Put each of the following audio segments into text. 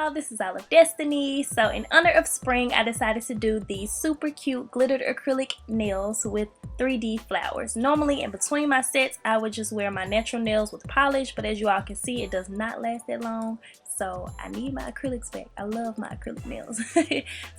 y'all, this is All of Destiny. So in honor of spring, I decided to do these super cute glittered acrylic nails with 3D flowers. Normally in between my sets, I would just wear my natural nails with polish, but as you all can see, it does not last that long. So I need my acrylics back. I love my acrylic nails.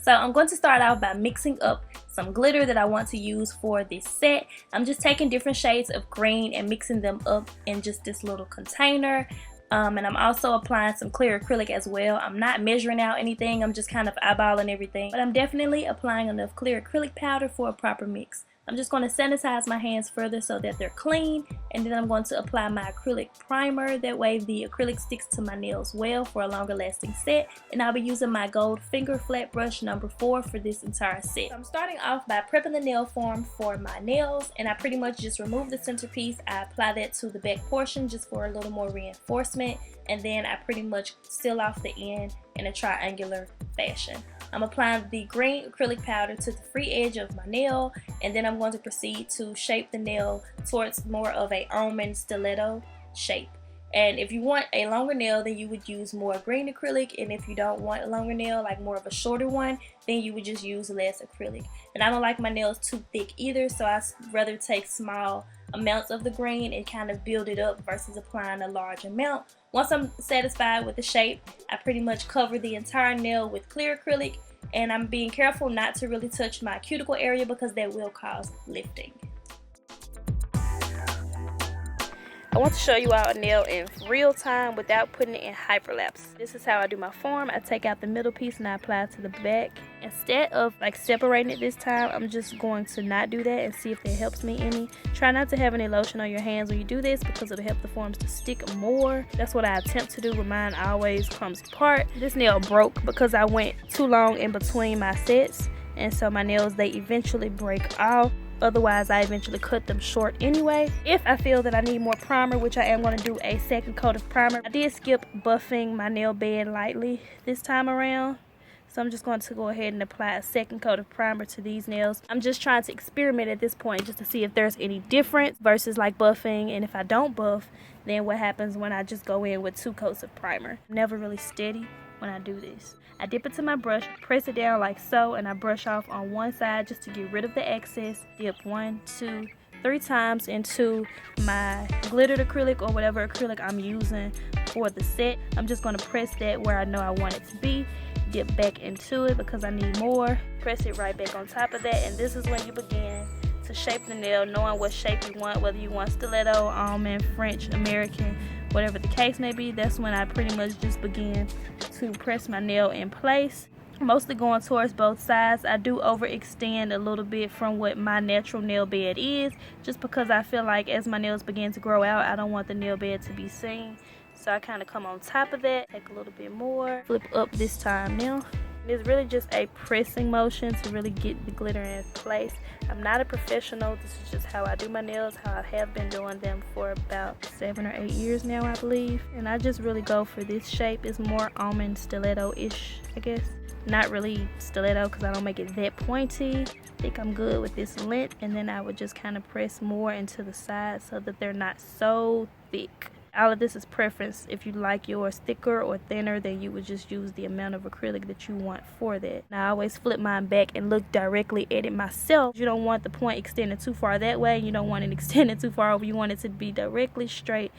So I'm going to start out by mixing up some glitter that I want to use for this set. I'm just taking different shades of green and mixing them up in just this little container. And I'm also applying some clear acrylic as well. I'm not measuring out anything, I'm just kind of eyeballing everything. But I'm definitely applying enough clear acrylic powder for a proper mix. I'm just going to sanitize my hands further so that they're clean, and then I'm going to apply my acrylic primer. That way the acrylic sticks to my nails well for a longer lasting set, and I'll be using my gold finger flat brush number 4 for this entire set. So I'm starting off by prepping the nail form for my nails, and I pretty much just remove the centerpiece. I apply that to the back portion just for a little more reinforcement, and then I pretty much seal off the end in a triangular fashion. I'm applying the green acrylic powder to the free edge of my nail, and then I'm going to proceed to shape the nail towards more of a almond stiletto shape. And if you want a longer nail, then you would use more green acrylic, and if you don't want a longer nail, like more of a shorter one, then you would just use less acrylic. And I don't like my nails too thick either, so I rather take small amounts of the green and kind of build it up versus applying a large amount. Once I'm satisfied with the shape, I pretty much cover the entire nail with clear acrylic, and I'm being careful not to really touch my cuticle area because that will cause lifting. I want to show you all a nail in real time without putting it in hyperlapse. This is how I do my form. I take out the middle piece and I apply it to the back. Instead of like separating it this time, I'm just going to not do that and see if it helps me any. Try not to have any lotion on your hands when you do this because it'll help the forms to stick more. That's what I attempt to do, but mine always comes apart. This nail broke because I went too long in between my sets, and so my nails, they eventually break off. Otherwise, I eventually cut them short anyway. If I feel that I need more primer, which I am going to do a second coat of primer. I did skip buffing my nail bed lightly this time around, so I'm just going to go ahead and apply a second coat of primer to these nails. I'm just trying to experiment at this point just to see if there's any difference versus like buffing, and if I don't buff, then what happens when I just go in with 2 coats of primer. I'm never really steady when I do this. I dip into my brush, press it down like so, and I brush off on one side just to get rid of the excess. Dip 1, 2, 3 times into my glittered acrylic or whatever acrylic I'm using for the set. I'm just going to press that where I know I want it to be. Dip back into it because I need more. Press it right back on top of that, and this is when you begin to shape the nail, knowing what shape you want, whether you want stiletto, almond, French, American, whatever the case may be. That's when I pretty much just begin to press my nail in place, mostly going towards both sides. I do overextend a little bit from what my natural nail bed is, just because I feel like as my nails begin to grow out, I don't want the nail bed to be seen. So I kind of come on top of that, take a little bit more, flip up this time now. It's really just a pressing motion to really get the glitter in place. I'm not a professional. This is just how I do my nails, how I have been doing them for about 7 or 8 years now, I believe. And I just really go for this shape. It's more almond stiletto-ish, I guess. Not really stiletto because I don't make it that pointy. I think I'm good with this length, and then I would just kind of press more into the sides so that they're not so thick. All of this is preference. If you like yours thicker or thinner, then you would just use the amount of acrylic that you want for that. Now I always flip mine back and look directly at it myself. You don't want the point extended too far that way. You don't want it extended too far over. You want it to be directly straight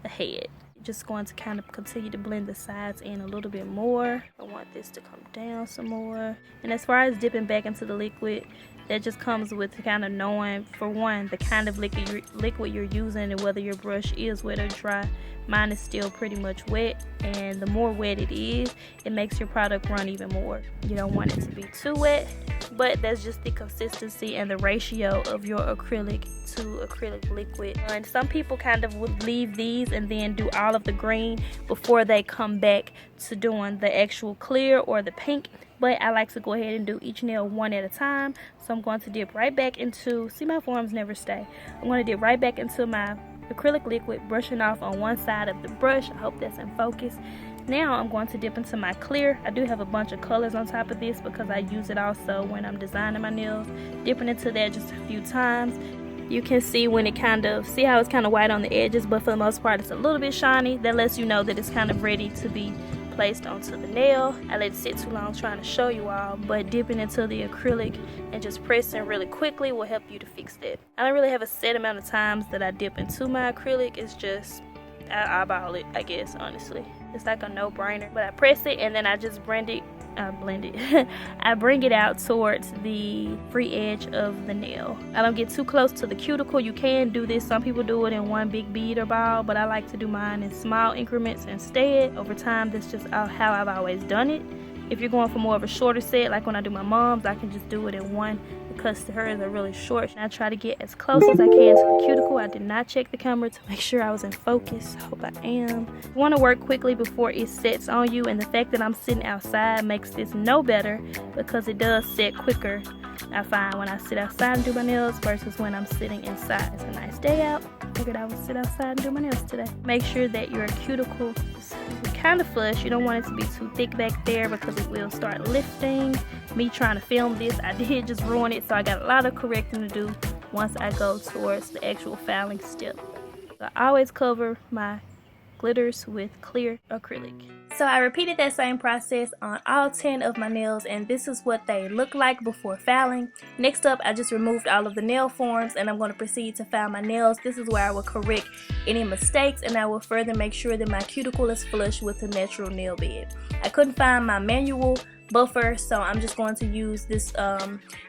ahead. Just going to kind of continue to blend the sides in a little bit more. I want this to come down some more. And as far as dipping back into the liquid, that just comes with kind of knowing, for one, the kind of liquid you're using and whether your brush is wet or dry. Mine is still pretty much wet, and the more wet it is, it makes your product run even more. You don't want it to be too wet, but that's just the consistency and the ratio of your acrylic to acrylic liquid. And some people kind of would leave these and then do all of the green before they come back to doing the actual clear or the pink. But I like to go ahead and do each nail one at a time. So I'm going to dip right back into, see, my forms never stay. I'm going to dip right back into my acrylic liquid, brushing off on one side of the brush. I hope that's in focus. Now I'm going to dip into my clear. I do have a bunch of colors on top of this because I use it also when I'm designing my nails. Dipping into that just a few times. You can see when it kind of, see how it's kind of white on the edges, but for the most part it's a little bit shiny. That lets you know that it's kind of ready to be placed onto the nail. I let it sit too long trying to show you all, but dipping into the acrylic and just pressing really quickly will help you to fix that. I don't really have a set amount of times that I dip into my acrylic. It's just, I eyeball it, I guess, honestly. It's like a no-brainer. But I press it and then I just blend it. I bring it out towards the free edge of the nail. I don't get too close to the cuticle. You can do this. Some people do it in one big bead or ball, but I like to do mine in small increments instead. Over time, that's just how I've always done it. If you're going for more of a shorter set, like when I do my mom's, I can just do it in one because hers are really short. And I try to get as close as I can to the cuticle. I did not check the camera to make sure I was in focus. Hope I am. You want to work quickly before it sets on you, and the fact that I'm sitting outside makes this no better because it does set quicker. I find when I sit outside and do my nails versus when I'm sitting inside. It's a nice day out. Figured I would sit outside and do my nails today. Make sure that your cuticle is kind of flush. You don't want it to be too thick back there because it will start lifting. Me trying to film this, I did just ruin it, so I got a lot of correcting to do once I go towards the actual filing step. So I always cover my glitters with clear acrylic. So I repeated that same process on all 10 of my nails, and this is what they look like before filing. Next up, I just removed all of the nail forms and I'm going to proceed to file my nails. This is where I will correct any mistakes, and I will further make sure that my cuticle is flush with the natural nail bed. I couldn't find my manual buffer, so I'm just going to use this.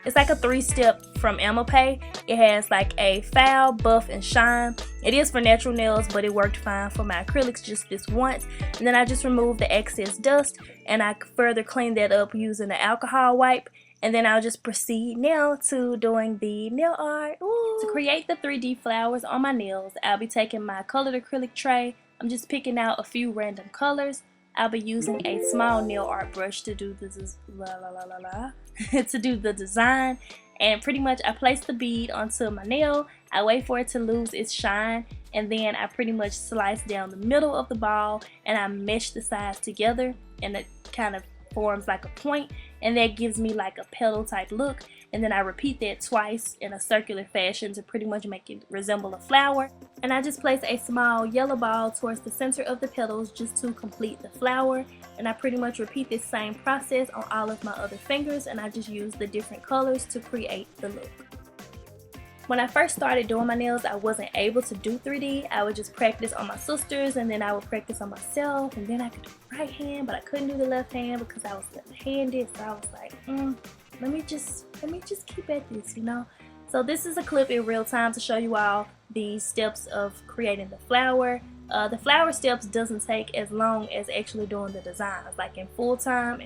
It's like a 3-step from Amapay. It has like a file, buff, and shine. It is for natural nails, but it worked fine for my acrylics just this once. And then I just removed the excess dust and I further cleaned that up using the alcohol wipe. And then I'll just proceed now to doing the nail art. Ooh. To create the 3D flowers on my nails, I'll be taking my colored acrylic tray. I'm just picking out a few random colors. I'll be using a small nail art brush to do the to do the design, and pretty much I place the bead onto my nail. I wait for it to lose its shine, and then I pretty much slice down the middle of the ball and I mesh the sides together, and it kind of forms like a point, and that gives me like a petal type look. And then I repeat that twice in a circular fashion to pretty much make it resemble a flower. And I just place a small yellow ball towards the center of the petals just to complete the flower. And I pretty much repeat this same process on all of my other fingers, and I just use the different colors to create the look. When I first started doing my nails, I wasn't able to do 3D. I would just practice on my sisters, and then I would practice on myself, and then I could do right hand, but I couldn't do the left hand because I was left-handed. So I was like, let me just keep at this, you know. So this is a clip in real time to show you all the steps of creating the flower. The flower steps doesn't take as long as actually doing the designs. Like in real time,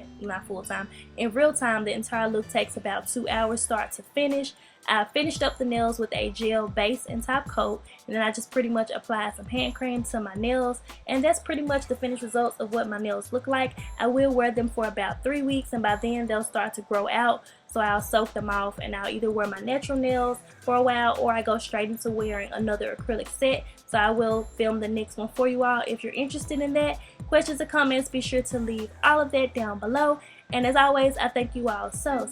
the entire look takes about 2 hours start to finish. I finished up the nails with a gel base and top coat, and then I just pretty much applied some hand cream to my nails, and that's pretty much the finished results of what my nails look like. I will wear them for about 3 weeks, and by then they'll start to grow out, so I'll soak them off and I'll either wear my natural nails for a while or I go straight into wearing another acrylic set. So I will film the next one for you all if you're interested in that. Questions or comments, be sure to leave all of that down below, and as always, I thank you all so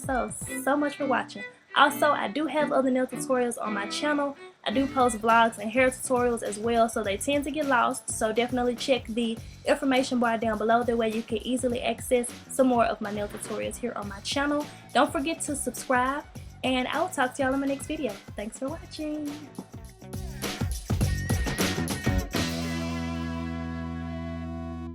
much for watching. Also, I do have other nail tutorials on my channel. I do post vlogs and hair tutorials as well, so they tend to get lost. So definitely check the information bar down below. That way you can easily access some more of my nail tutorials here on my channel. Don't forget to subscribe, and I will talk to y'all in my next video. Thanks for watching.